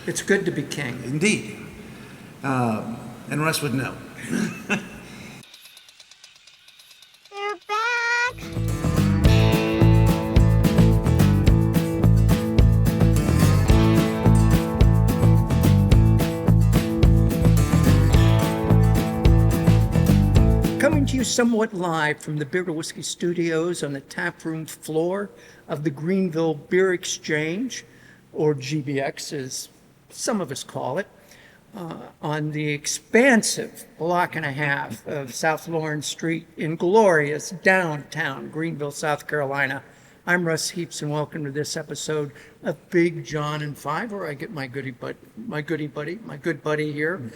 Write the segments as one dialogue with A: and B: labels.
A: It's good to be king.
B: Indeed. And Russ would know.
C: They're back!
A: Coming to you somewhat live from the Beer to Whiskey Studios on the taproom floor of the Greenville Beer Exchange, or GBX as some of us call it, on the expansive block and a half of South Lawrence Street in glorious downtown Greenville, South Carolina. I'm Russ Heaps, and welcome to this episode of Big John and Five, where I get my good buddy here,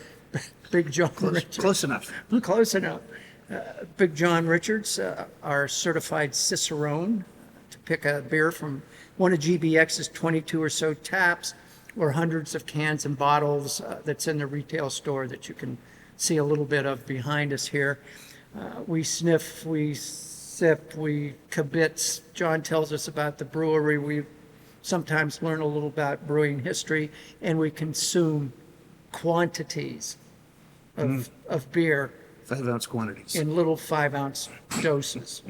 A: Big John Richards.
B: Close enough.
A: Close enough. Big John Richards, our certified Cicerone, to pick a beer from one of GBX's 22 or so taps, or hundreds of cans and bottles that's in the retail store that you can see a little bit of behind us here. We sniff, we sip, we kibitz. John tells us about the brewery. We sometimes learn a little about brewing history, and we consume quantities of beer
B: 5-ounce quantities.
A: in little 5-ounce doses.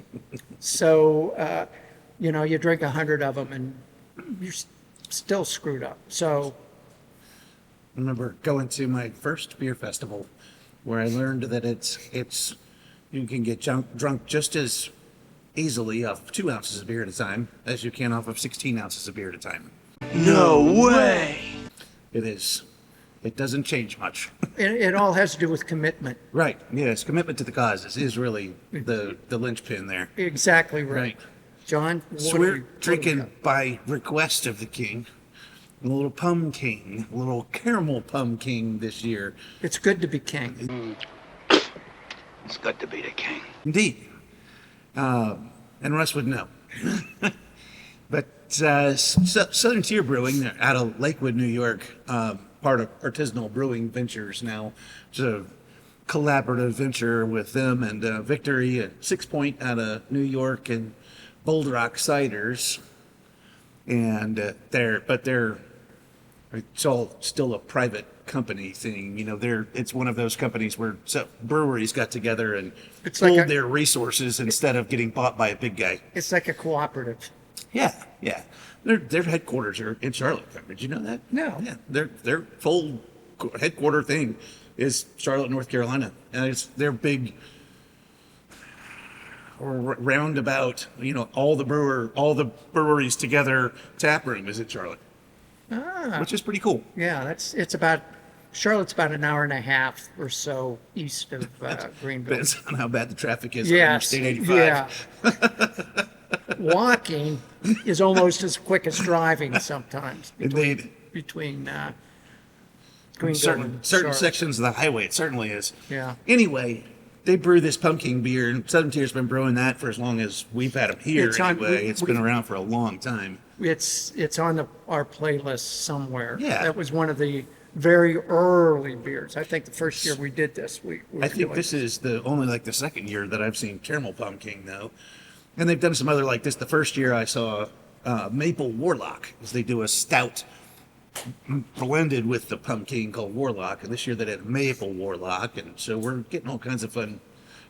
A: So, you drink 100 of them and you're still screwed up. So,
B: I remember going to my first beer festival where I learned that it's you can get drunk just as easily off 2 ounces of beer at a time as you can off of 16 ounces of beer at a time.
D: No way!
B: It doesn't change much.
A: it all has to do with commitment.
B: Right. Yes. Commitment to the cause is really the linchpin there.
A: Exactly right.
B: Right.
A: John,
B: So we're drinking by request of the king, a little pumpkin, a little caramel pumpkin this year.
A: It's good to be king.
D: It's good to be the king.
B: Indeed. And Russ would know. But Southern Tier Brewing, they're out of Lakewood, New York, part of Artisanal Brewing Ventures now. It's a collaborative venture with them and Victory at 6 Point out of New York and Bold Rock Ciders. And it's all still a private company thing. It's one of those companies where breweries got together and
A: It's
B: pooled
A: like
B: their resources instead of getting bought by a big guy.
A: It's like a cooperative.
B: Yeah. Their headquarters are in Charlotte. Did you know that?
A: No.
B: Yeah, their full headquarter thing is Charlotte, North Carolina, and it's their big roundabout. All the breweries together tap room is in Charlotte, which is pretty cool.
A: Yeah, Charlotte's about an hour and a half or so east of Greenville.
B: Depends on how bad the traffic is.
A: Yes,
B: On Interstate 85.
A: Yeah. Walking is almost as quick as driving sometimes
B: Indeed.
A: between Greenville
B: certain
A: and Charlotte.
B: sections of the highway, it certainly is.
A: Yeah.
B: Anyway, they brew this pumpkin beer, and Southern Tier's been brewing that for as long as we've had them here. It's been around for a long time.
A: It's on our playlist somewhere.
B: Yeah.
A: That was one of the very early beers. I think the first year we did this,
B: I think this is only the second year that I've seen caramel pumpkin though, and they've done some other like this. The first year I saw Maple Warlock, as they do a stout blended with the pumpkin called Warlock, and this year they did Maple Warlock, and so we're getting all kinds of fun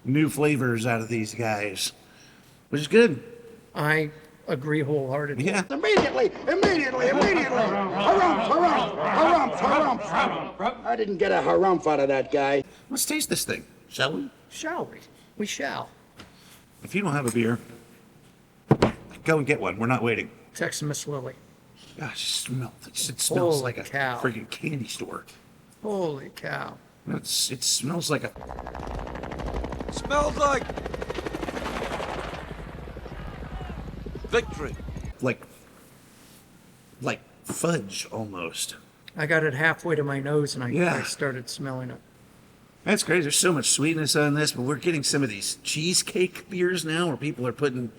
B: new flavors out of these guys, which is good.
A: I agree wholeheartedly.
B: Yeah.
E: Immediately! Harumph! I didn't get a harumph out of that guy.
B: Let's taste this thing, shall we?
A: Shall we? We shall.
B: If you don't have a beer, go and get one. We're not waiting.
A: Text Miss Lily.
B: Gosh, it smells
A: Holy
B: like a
A: cow.
B: freaking candy store.
A: Holy cow.
B: It smells like a...
D: Smells like victory.
B: like fudge almost.
A: I got it halfway to my nose and I
B: Yeah.
A: started smelling it.
B: That's crazy. There's so much sweetness on this, but we're getting some of these cheesecake beers now where people are putting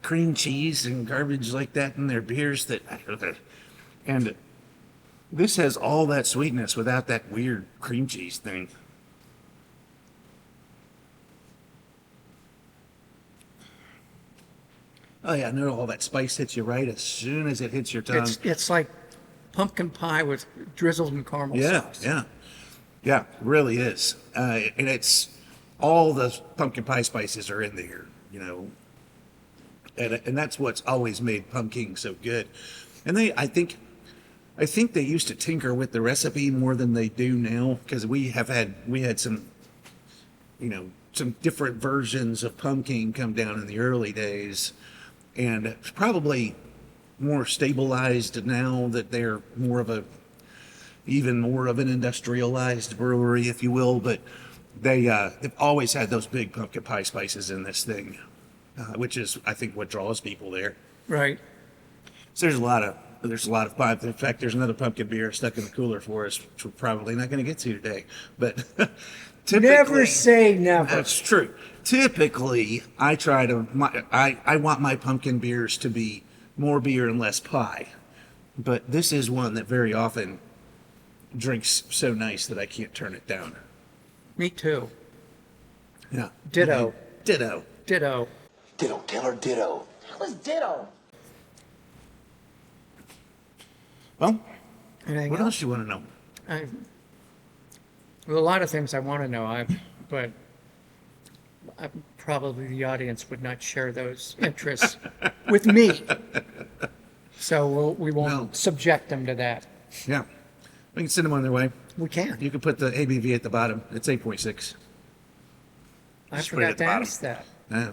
B: cream cheese and garbage like that in their beers and this has all that sweetness without that weird cream cheese thing. Oh yeah, I know all that spice hits you right as soon as it hits your tongue.
A: It's like pumpkin pie with drizzled in caramel
B: Yeah,
A: sauce.
B: yeah, really is. And it's all the pumpkin pie spices are in there, you know, and that's what's always made pumpkin so good. And I think they used to tinker with the recipe more than they do now, because we had some, you know, some different versions of pumpkin come down in the early days, and it's probably more stabilized now that they're even more of an industrialized brewery, if you will. But they've always had those big pumpkin pie spices in this thing, which is, I think, what draws people there.
A: Right.
B: So there's a lot of pie. In fact, there's another pumpkin beer stuck in the cooler for us, which we're probably not going to get to today. But typically,
A: Never say never.
B: that's true. Typically, I want my pumpkin beers to be more beer and less pie. But this is one that very often drinks so nice that I can't turn it down.
A: Me too.
B: Yeah.
A: Ditto.
B: Ditto.
A: Ditto.
E: Ditto, Taylor, ditto.
C: Who's ditto?
B: Well,
A: Anything
B: what else you want to know?
A: Well, a lot of things I want to know, but probably the audience would not share those interests with me. So we won't
B: No.
A: subject them to that.
B: Yeah. We can send them on their way.
A: We can.
B: You can put the ABV at the bottom. It's 8.6.
A: I
B: Just put it
A: forgot
B: at the
A: to
B: bottom.
A: ask that.
B: Yeah.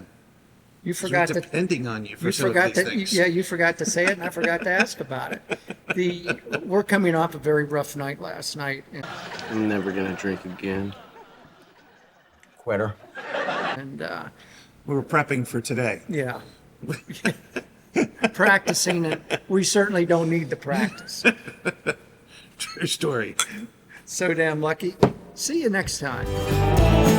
A: You
B: So
A: forgot to.
B: depending on you for
A: You
B: some of
A: forgot
B: these
A: to.
B: things.
A: Yeah, you forgot to say it, and I forgot to ask about it. We're coming off a very rough night last night,
F: I'm never gonna drink again.
E: Quitter.
A: and
B: We were prepping for today.
A: yeah, practicing, and we certainly don't need the practice.
B: True story.
A: So damn lucky. See you next time.